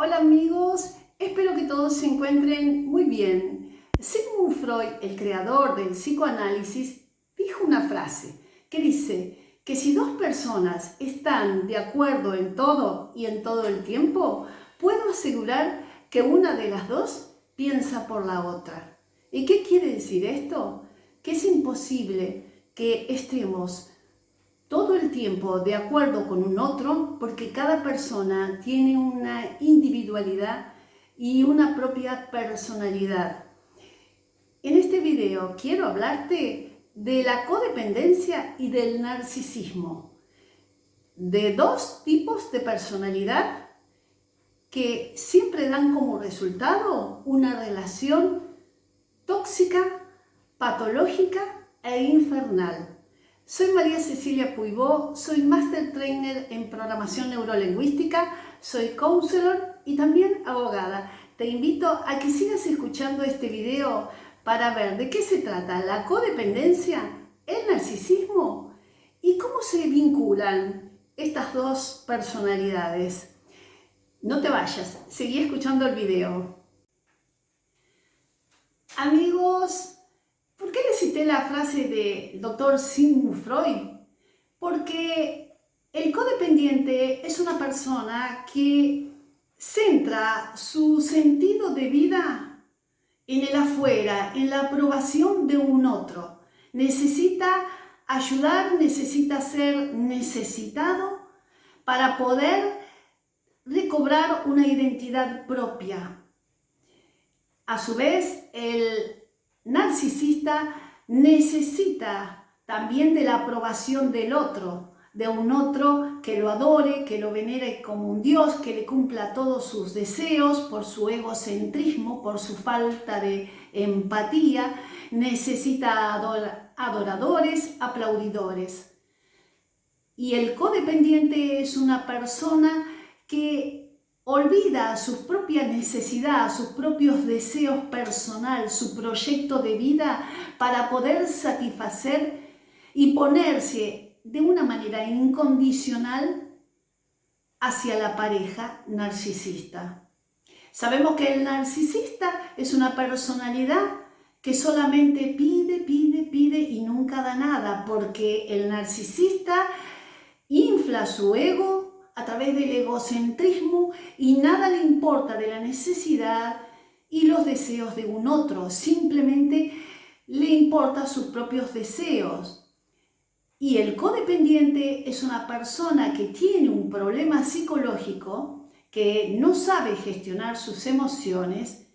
Hola amigos, espero que todos se encuentren muy bien. Sigmund Freud, el creador del psicoanálisis, dijo una frase que dice que si dos personas están de acuerdo en todo y en todo el tiempo, puedo asegurar que una de las dos piensa por la otra. ¿Y qué quiere decir esto? Que es imposible que estemos todo el tiempo de acuerdo con un otro, porque cada persona tiene una individualidad y una propia personalidad. En este video quiero hablarte de la codependencia y del narcisismo, de dos tipos de personalidad que siempre dan como resultado una relación tóxica, patológica e infernal. Soy María Cecilia Puibó, soy Master Trainer en Programación Neurolingüística, soy counselor y también abogada. Te invito a que sigas escuchando este video para ver de qué se trata la codependencia, el narcisismo y cómo se vinculan estas dos personalidades. No te vayas, seguí escuchando el video. Amigos, ¿por qué le cité la frase del doctor Sigmund Freud? Porque el codependiente es una persona que centra su sentido de vida en el afuera, en la aprobación de un otro. Necesita ayudar, necesita ser necesitado para poder recobrar una identidad propia. A su vez, el narcisista necesita también de la aprobación del otro, de un otro que lo adore, que lo venere como un dios, que le cumpla todos sus deseos por su egocentrismo, por su falta de empatía. Necesita adoradores, aplaudidores. Y el codependiente es una persona que olvida su propia necesidad, sus propios deseos personales, su proyecto de vida para poder satisfacer y ponerse de una manera incondicional hacia la pareja narcisista. Sabemos que el narcisista es una personalidad que solamente pide y nunca da nada, porque el narcisista infla su ego a través del egocentrismo y nada le importa de la necesidad y los deseos de un otro, simplemente le importan sus propios deseos. Y el codependiente es una persona que tiene un problema psicológico, que no sabe gestionar sus emociones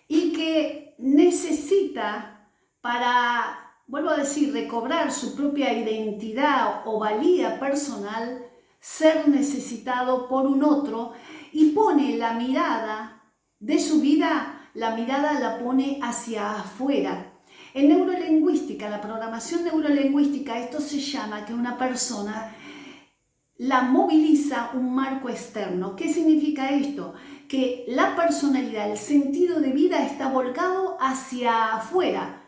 y que necesita para, vuelvo a decir, recobrar su propia identidad o valía personal, ser necesitado por un otro, y pone la mirada de su vida, la mirada la pone hacia afuera. En neurolingüística, la programación neurolingüística, esto se llama que una persona la moviliza un marco externo. ¿Qué significa esto? Que la personalidad, el sentido de vida está volcado hacia afuera,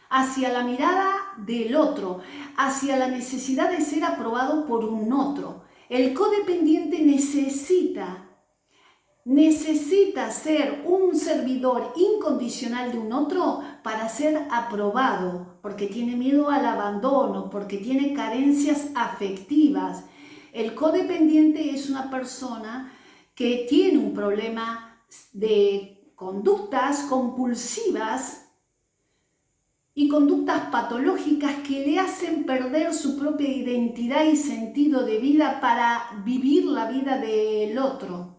hacia la mirada del otro, hacia la necesidad de ser aprobado por un otro. El codependiente necesita ser un servidor incondicional de un otro para ser aprobado, porque tiene miedo al abandono, porque tiene carencias afectivas. El codependiente es una persona que tiene un problema de conductas compulsivas y conductas patológicas que le hacen perder su propia identidad y sentido de vida para vivir la vida del otro.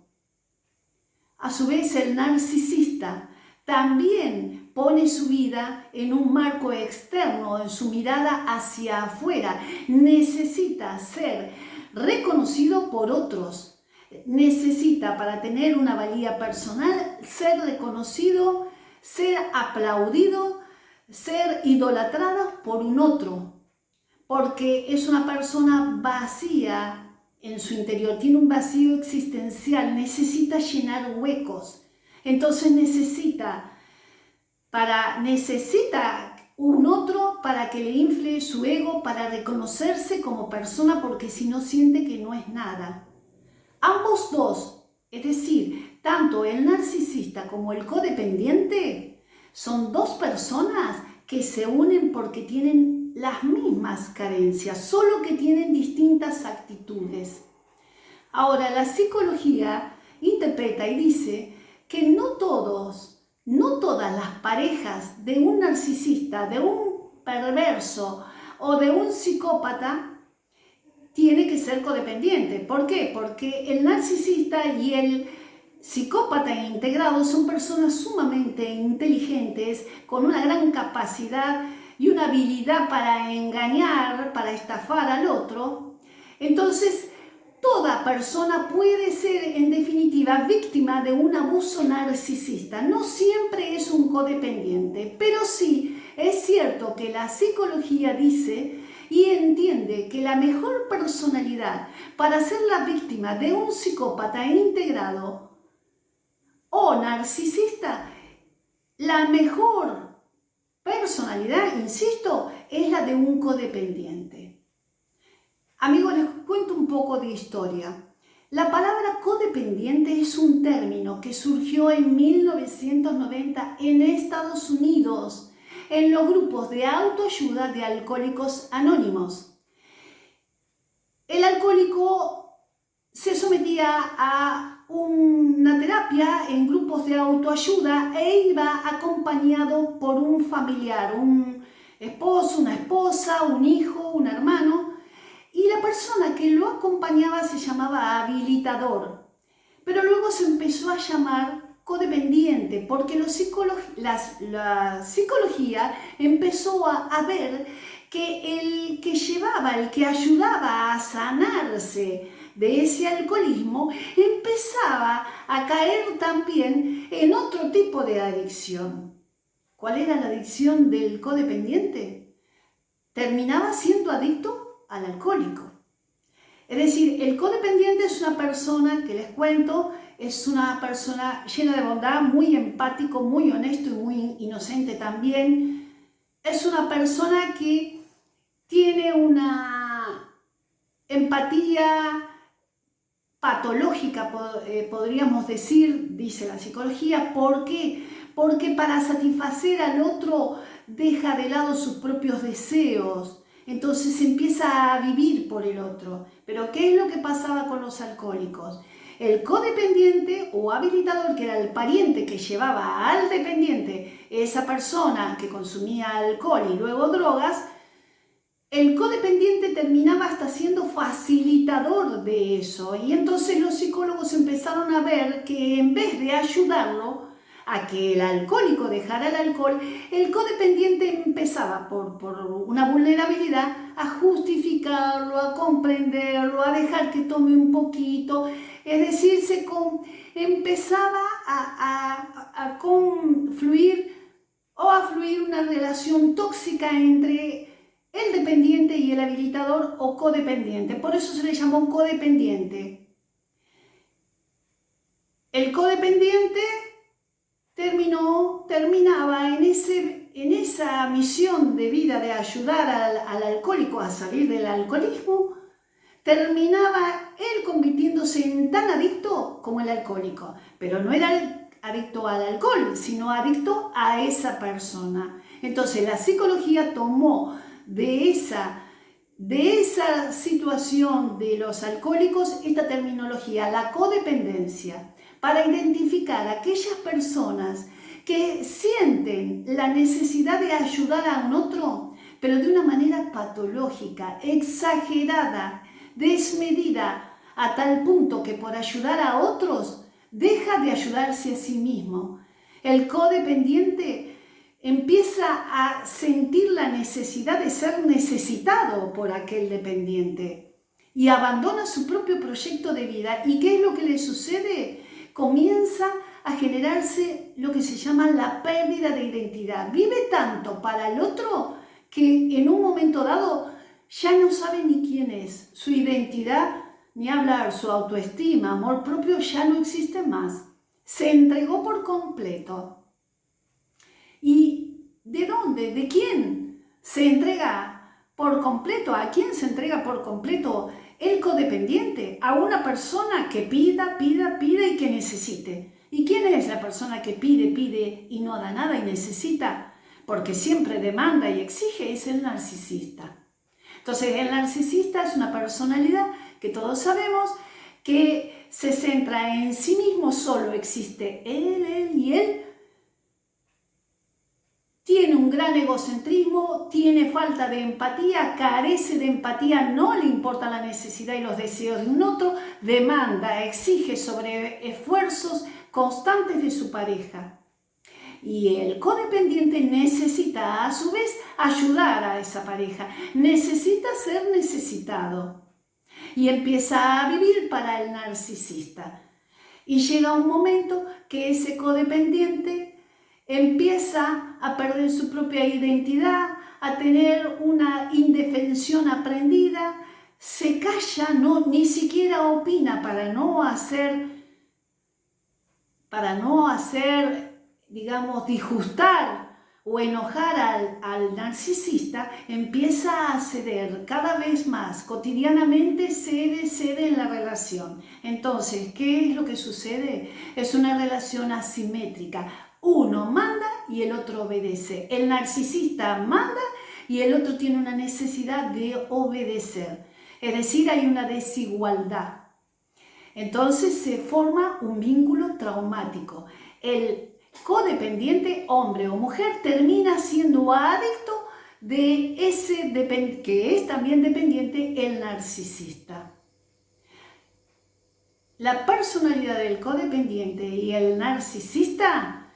A su vez, el narcisista también pone su vida en un marco externo, en su mirada hacia afuera. Necesita ser reconocido por otros. Necesita, para tener una valía personal, ser reconocido, ser aplaudido, ser idolatrada por un otro, porque es una persona vacía en su interior, tiene un vacío existencial, necesita llenar huecos. Entonces necesita un otro para que le infle su ego, para reconocerse como persona, porque si no siente que no es nada. Ambos dos, es decir, tanto el narcisista como el codependiente son dos personas que se unen porque tienen las mismas carencias, solo que tienen distintas actitudes. Ahora, la psicología interpreta y dice que no todas las parejas de un narcisista, de un perverso o de un psicópata tiene que ser codependiente. ¿Por qué? Porque el narcisista y el psicópata integrado son personas sumamente inteligentes, con una gran capacidad y una habilidad para engañar, para estafar al otro. Entonces, toda persona puede ser, en definitiva, víctima de un abuso narcisista. No siempre es un codependiente, pero sí es cierto que la psicología dice y entiende que la mejor personalidad para ser la víctima de un psicópata integrado o narcisista, la mejor personalidad, insisto, es la de un codependiente. Amigos, les cuento un poco de historia. La palabra codependiente es un término que surgió en 1990 en Estados Unidos, en los grupos de autoayuda de alcohólicos anónimos. El alcohólico se sometía a una terapia en grupos de autoayuda e iba acompañado por un familiar, un esposo, una esposa, un hijo, un hermano. Y la persona que lo acompañaba se llamaba habilitador, pero luego se empezó a llamar codependiente porque la psicología empezó a ver que el que llevaba, el que ayudaba a sanarse de ese alcoholismo, empezaba a caer también en otro tipo de adicción. ¿Cuál era la adicción del codependiente? Terminaba siendo adicto al alcohólico. Es decir, el codependiente es una persona, que les cuento, es una persona llena de bondad, muy empático, muy honesto y muy inocente también. Es una persona que tiene una empatía patológica, podríamos decir, dice la psicología. ¿Por qué? Porque para satisfacer al otro deja de lado sus propios deseos. Entonces empieza a vivir por el otro. Pero ¿qué es lo que pasaba con los alcohólicos? El codependiente o habilitador, que era el pariente que llevaba al dependiente, esa persona que consumía alcohol y luego drogas, el codependiente terminaba hasta siendo facilitador de eso. Y entonces los psicólogos empezaron a ver que en vez de ayudarlo a que el alcohólico dejara el alcohol, el codependiente empezaba por una vulnerabilidad a justificarlo, a comprenderlo, a dejar que tome un poquito. Es decir, empezaba a confluir o a fluir una relación tóxica entre el dependiente y el habilitador o codependiente. Por eso se le llamó codependiente. El codependiente terminaba en esa misión de vida de ayudar al alcohólico a salir del alcoholismo, terminaba él convirtiéndose en tan adicto como el alcohólico, pero no era adicto al alcohol, sino adicto a esa persona. Entonces la psicología tomó de esa situación de los alcohólicos esta terminología, la codependencia, para identificar a aquellas personas que sienten la necesidad de ayudar a un otro, pero de una manera patológica, exagerada, desmedida, a tal punto que por ayudar a otros deja de ayudarse a sí mismo. El codependiente empieza a sentir la necesidad de ser necesitado por aquel dependiente y abandona su propio proyecto de vida. ¿Y qué es lo que le sucede? Comienza a generarse lo que se llama la pérdida de identidad. Vive tanto para el otro que en un momento dado ya no sabe ni quién es. Su identidad, ni hablar, su autoestima, amor propio ya no existe más. Se entregó por completo. ¿Y de dónde? ¿De quién se entrega por completo? ¿A quién se entrega por completo el codependiente? A una persona que pida y que necesite. ¿Y quién es la persona que pide, pide y no da nada y necesita? Porque siempre demanda y exige, es el narcisista. Entonces, el narcisista es una personalidad que todos sabemos que se centra en sí mismo, solo existe él y él. Tiene un gran egocentrismo, tiene falta de empatía, carece de empatía, no le importa la necesidad y los deseos de un otro, demanda, exige sobre esfuerzos constantes de su pareja. Y el codependiente necesita a su vez ayudar a esa pareja, necesita ser necesitado y empieza a vivir para el narcisista. Y llega un momento que ese codependiente empieza a perder su propia identidad, a tener una indefensión aprendida, se calla, ni siquiera opina para no hacer, digamos, disgustar o enojar al narcisista, empieza a ceder cada vez más, cotidianamente cede en la relación. Entonces, ¿qué es lo que sucede? Es una relación asimétrica. Uno manda y el otro obedece. El narcisista manda y el otro tiene una necesidad de obedecer. Es decir, hay una desigualdad. Entonces se forma un vínculo traumático. El codependiente, hombre o mujer, termina siendo adicto de ese que es también dependiente, el narcisista. La personalidad del codependiente y el narcisista,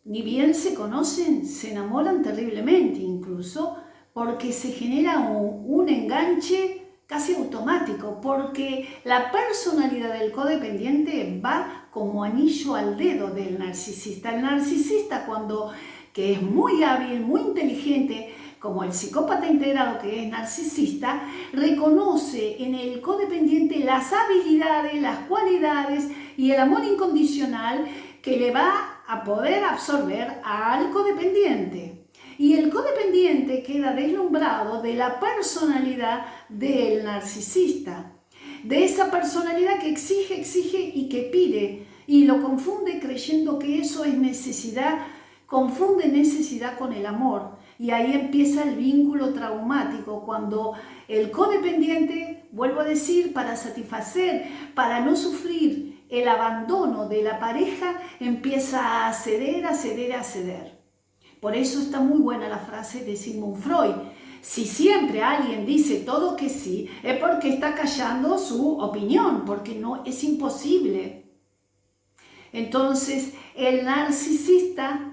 ni bien se conocen, se enamoran terriblemente incluso, porque se genera un enganche casi automático, porque la personalidad del codependiente va como anillo al dedo del narcisista. El narcisista, que es muy hábil, muy inteligente, como el psicópata integrado que es narcisista, reconoce en el codependiente las habilidades, las cualidades y el amor incondicional que le va a poder absorber al codependiente. Y el codependiente queda deslumbrado de la personalidad del narcisista, de esa personalidad que exige y que pide, y lo confunde creyendo que eso es necesidad, confunde necesidad con el amor. Y ahí empieza el vínculo traumático, cuando el codependiente, vuelvo a decir, para satisfacer, para no sufrir el abandono de la pareja, empieza a ceder. Por eso está muy buena la frase de Sigmund Freud. Si siempre alguien dice todo que sí, es porque está callando su opinión, porque no es imposible. Entonces, el narcisista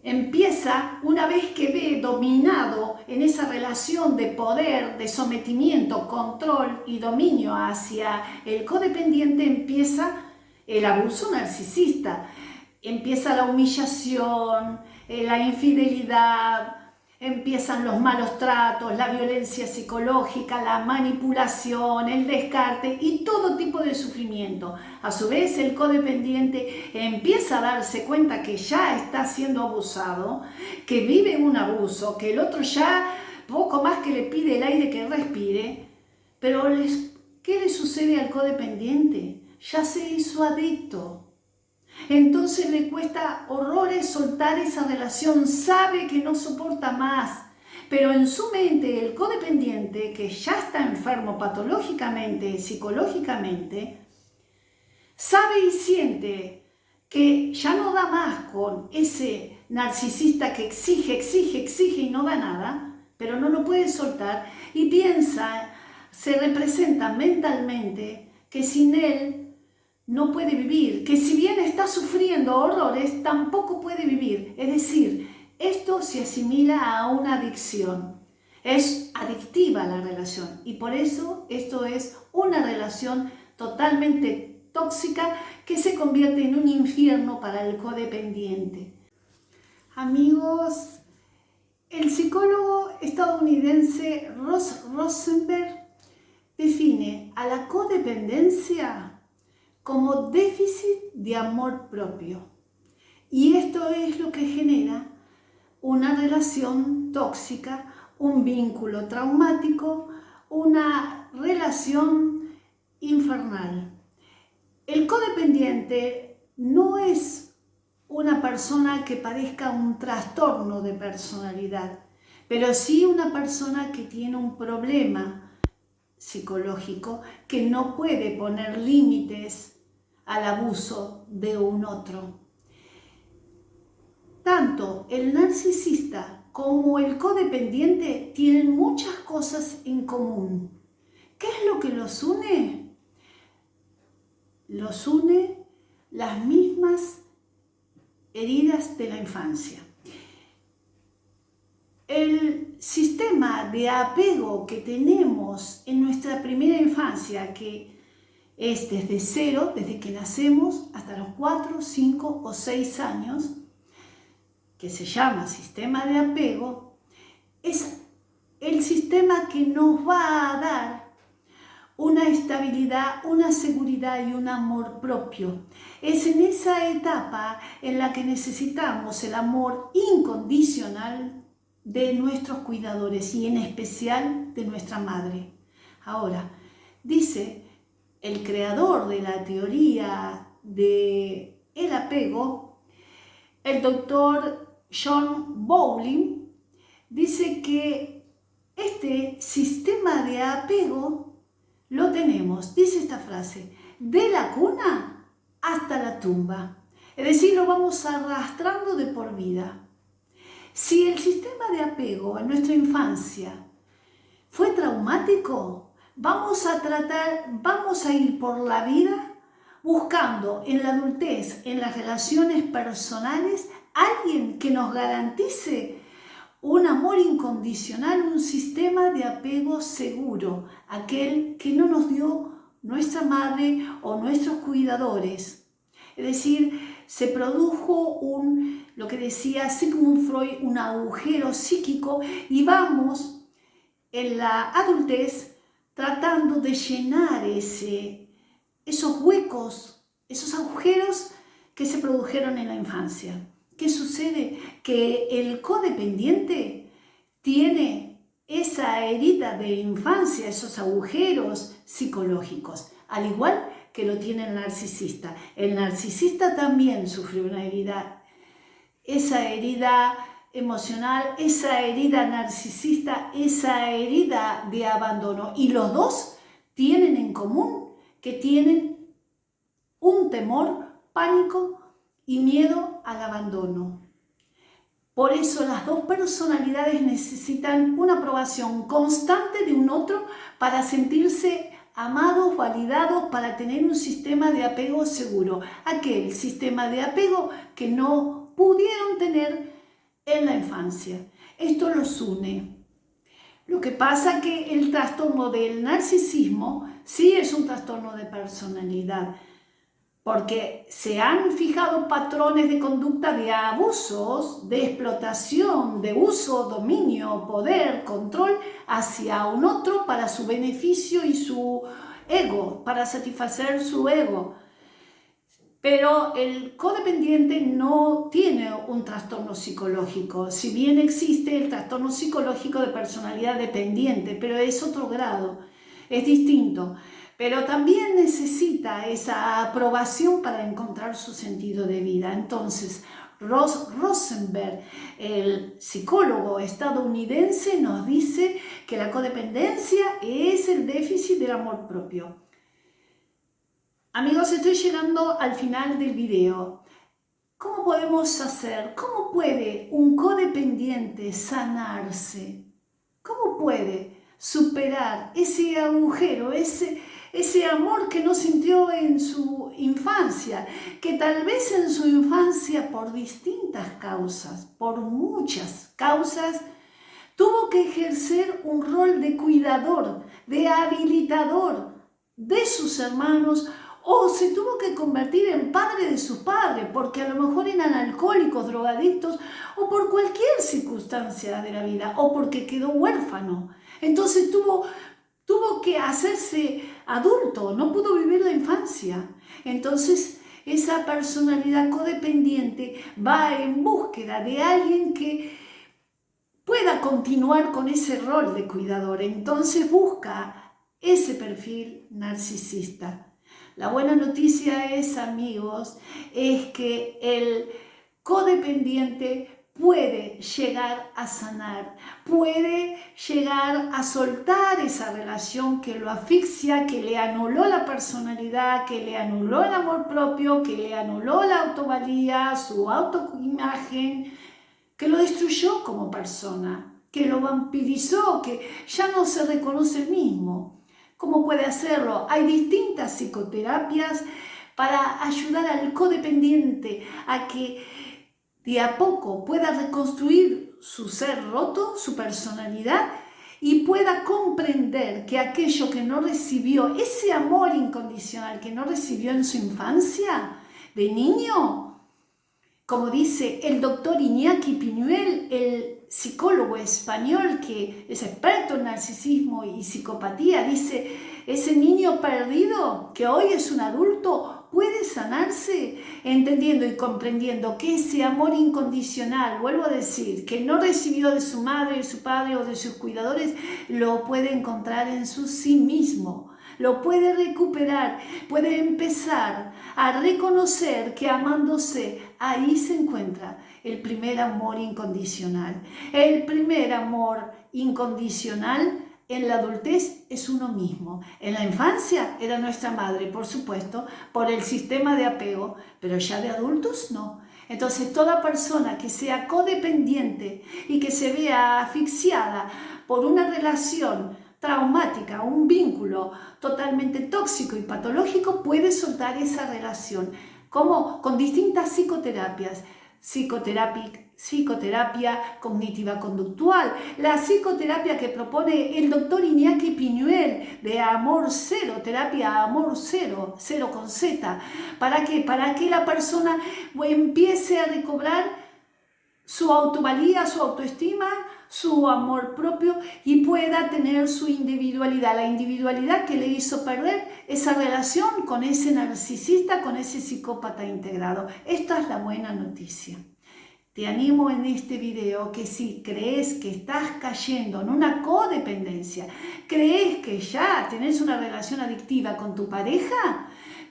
empieza, una vez que ve dominado en esa relación de poder, de sometimiento, control y dominio hacia el codependiente, empieza el abuso narcisista. Empieza la humillación, la infidelidad, empiezan los malos tratos, la violencia psicológica, la manipulación, el descarte y todo tipo de sufrimiento. A su vez, el codependiente empieza a darse cuenta que ya está siendo abusado, que vive un abuso, que el otro ya poco más que le pide el aire que respire. Pero ¿qué le sucede al codependiente? Ya se hizo adicto. Entonces le cuesta horrores soltar esa relación, sabe que no soporta más, pero en su mente el codependiente, que ya está enfermo patológicamente, psicológicamente, sabe y siente que ya no da más con ese narcisista que exige y no da nada, pero no lo puede soltar y piensa, se representa mentalmente que sin él no puede vivir, que si bien está sufriendo horrores, tampoco puede vivir. Es decir, esto se asimila a una adicción. Es adictiva la relación y por eso esto es una relación totalmente tóxica que se convierte en un infierno para el codependiente. Amigos, el psicólogo estadounidense Ross Rosenberg define a la codependencia como déficit de amor propio. Y esto es lo que genera una relación tóxica, un vínculo traumático, una relación infernal. El codependiente no es una persona que padezca un trastorno de personalidad, pero sí una persona que tiene un problema psicológico, que no puede poner límites al abuso de un otro. Tanto el narcisista como el codependiente tienen muchas cosas en común. ¿Qué es lo que los une? Los une las mismas heridas de la infancia. El sistema de apego que tenemos en nuestra primera infancia, que es desde cero, desde que nacemos hasta los 4, 5 o 6 años, que se llama sistema de apego, es el sistema que nos va a dar una estabilidad, una seguridad y un amor propio. Es en esa etapa en la que necesitamos el amor incondicional de nuestros cuidadores y en especial de nuestra madre. Ahora, dice el creador de la teoría del apego, el doctor John Bowling, dice que este sistema de apego lo tenemos, dice esta frase, de la cuna hasta la tumba. Es decir, lo vamos arrastrando de por vida. Si el sistema de apego en nuestra infancia fue traumático, vamos a ir por la vida buscando en la adultez, en las relaciones personales, alguien que nos garantice un amor incondicional, un sistema de apego seguro, aquel que no nos dio nuestra madre o nuestros cuidadores. Es decir, se produjo lo que decía Sigmund Freud, un agujero psíquico, y vamos en la adultez tratando de llenar esos huecos, esos agujeros que se produjeron en la infancia. ¿Qué sucede? Que el codependiente tiene esa herida de infancia, esos agujeros psicológicos, al igual que lo tiene el narcisista. El narcisista también sufrió una herida, esa herida emocional, esa herida narcisista, esa herida de abandono. Y los dos tienen en común que tienen un temor, pánico y miedo al abandono. Por eso las dos personalidades necesitan una aprobación constante de un otro para sentirse amados, validados, para tener un sistema de apego seguro. Aquel sistema de apego que no pudieron tener en la infancia. Esto los une. Lo que pasa es que el trastorno del narcisismo sí es un trastorno de personalidad, porque se han fijado patrones de conducta de abusos, de explotación, de uso, dominio, poder, control hacia un otro para su beneficio y su ego, para satisfacer su ego. Pero el codependiente no tiene un trastorno psicológico, si bien existe el trastorno psicológico de personalidad dependiente, pero es otro grado, es distinto. Pero también necesita esa aprobación para encontrar su sentido de vida. Entonces, Rosenberg, el psicólogo estadounidense, nos dice que la codependencia es el déficit del amor propio. Amigos, estoy llegando al final del video. ¿Cómo podemos hacer? ¿Cómo puede un codependiente sanarse? ¿Cómo puede superar ese agujero, ese amor que no sintió en su infancia, que tal vez en su infancia por distintas causas, por muchas causas, tuvo que ejercer un rol de cuidador, de habilitador de sus hermanos, o se tuvo que convertir en padre de su padre, porque a lo mejor eran alcohólicos, drogadictos, o por cualquier circunstancia de la vida, o porque quedó huérfano. Entonces tuvo que hacerse adulto, no pudo vivir la infancia. Entonces esa personalidad codependiente va en búsqueda de alguien que pueda continuar con ese rol de cuidador. Entonces busca ese perfil narcisista. La buena noticia es, amigos, es que el codependiente puede llegar a sanar, puede llegar a soltar esa relación que lo asfixia, que le anuló la personalidad, que le anuló el amor propio, que le anuló la autovalía, su autoimagen, que lo destruyó como persona, que lo vampirizó, que ya no se reconoce el mismo. ¿Cómo puede hacerlo? Hay distintas psicoterapias para ayudar al codependiente a que de a poco pueda reconstruir su ser roto, su personalidad, y pueda comprender que aquello que no recibió, ese amor incondicional que no recibió en su infancia, de niño, como dice el doctor Iñaki Piñuel, el psicólogo español que es experto en narcisismo y psicopatía, dice, ese niño perdido que hoy es un adulto puede sanarse entendiendo y comprendiendo que ese amor incondicional, vuelvo a decir, que no recibió de su madre, de su padre o de sus cuidadores, lo puede encontrar en sí mismo. Lo puede recuperar, puede empezar a reconocer que amándose, ahí se encuentra el primer amor incondicional. El primer amor incondicional en la adultez es uno mismo. En la infancia era nuestra madre, por supuesto, por el sistema de apego, pero ya de adultos no. Entonces toda persona que sea codependiente y que se vea asfixiada por una relación traumática, un vínculo totalmente tóxico y patológico, puede soltar esa relación. ¿Cómo? Con distintas psicoterapias. Psicoterapia cognitiva conductual, la psicoterapia que propone el doctor Iñaki Piñuel de Amor Cero, terapia Amor Cero, cero con Z. ¿Para qué? Para que la persona empiece a recobrar su autovalía, su autoestima, su amor propio y pueda tener su individualidad, la individualidad que le hizo perder esa relación con ese narcisista, con ese psicópata integrado. Esta es la buena noticia. Te animo en este video que si crees que estás cayendo en una codependencia, crees que ya tenés una relación adictiva con tu pareja,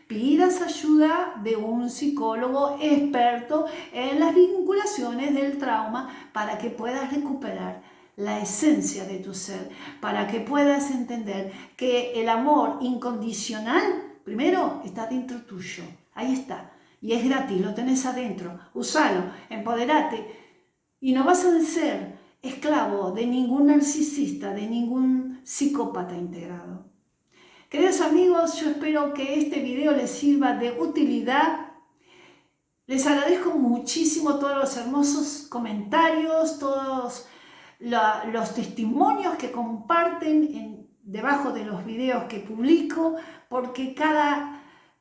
pidas ayuda de un psicólogo experto en las vinculaciones del trauma para que puedas recuperar la esencia de tu ser, para que puedas entender que el amor incondicional, primero, está dentro tuyo, ahí está, y es gratis, lo tenés adentro, usalo, empoderate, y no vas a ser esclavo de ningún narcisista, de ningún psicópata integrado. Queridos amigos, yo espero que este video les sirva de utilidad. Les agradezco muchísimo todos los hermosos comentarios, todos los testimonios que comparten debajo de los videos que publico, porque cada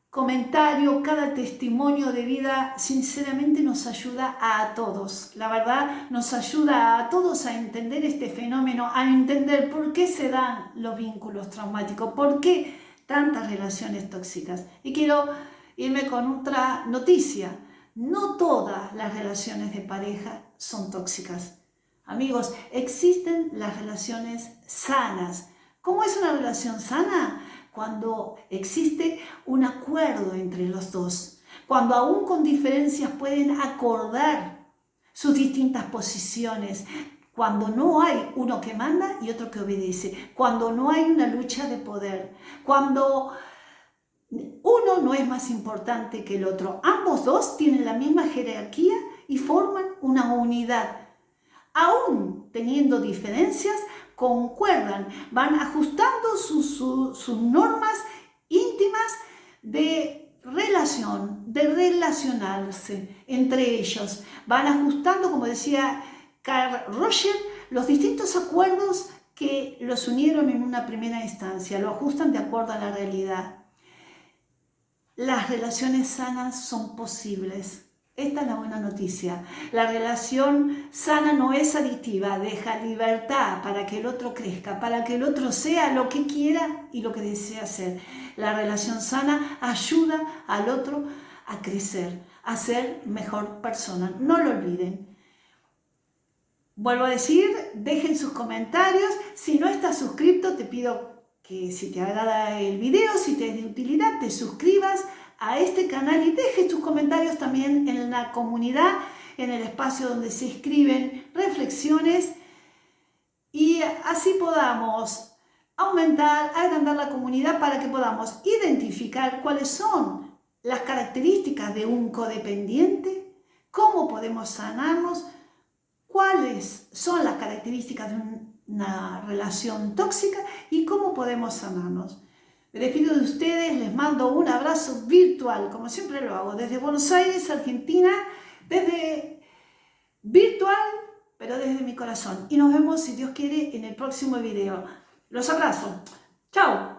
comentario, cada testimonio de vida, sinceramente nos ayuda a todos. La verdad, nos ayuda a todos a entender este fenómeno, a entender por qué se dan los vínculos traumáticos, por qué tantas relaciones tóxicas. Y quiero irme con otra noticia. No todas las relaciones de pareja son tóxicas. Amigos, existen las relaciones sanas. ¿Cómo es una relación sana? Cuando existe un acuerdo entre los dos, cuando aún con diferencias pueden acordar sus distintas posiciones, cuando no hay uno que manda y otro que obedece, cuando no hay una lucha de poder, cuando uno no es más importante que el otro, ambos dos tienen la misma jerarquía y forman una unidad. Aún teniendo diferencias, concuerdan, van ajustando sus normas íntimas de relación, de relacionarse entre ellos. Van ajustando, como decía Carl Rogers, los distintos acuerdos que los unieron en una primera instancia, lo ajustan de acuerdo a la realidad. Las relaciones sanas son posibles. Esta es la buena noticia. La relación sana no es adictiva, deja libertad para que el otro crezca, para que el otro sea lo que quiera y lo que desea ser. La relación sana ayuda al otro a crecer, a ser mejor persona. No lo olviden. Vuelvo a decir, dejen sus comentarios. Si no estás suscrito, te pido que si te agrada el video, si te es de utilidad, te suscribas a este canal y dejes tus comentarios también en la comunidad, en el espacio donde se escriben reflexiones, y así podamos aumentar, agrandar la comunidad para que podamos identificar cuáles son las características de un codependiente, cómo podemos sanarnos, cuáles son las características de una relación tóxica y cómo podemos sanarnos. Me despido de ustedes, les mando un abrazo virtual, como siempre lo hago, desde Buenos Aires, Argentina, desde virtual, pero desde mi corazón. Y nos vemos, si Dios quiere, en el próximo video. Los abrazo. ¡Chao!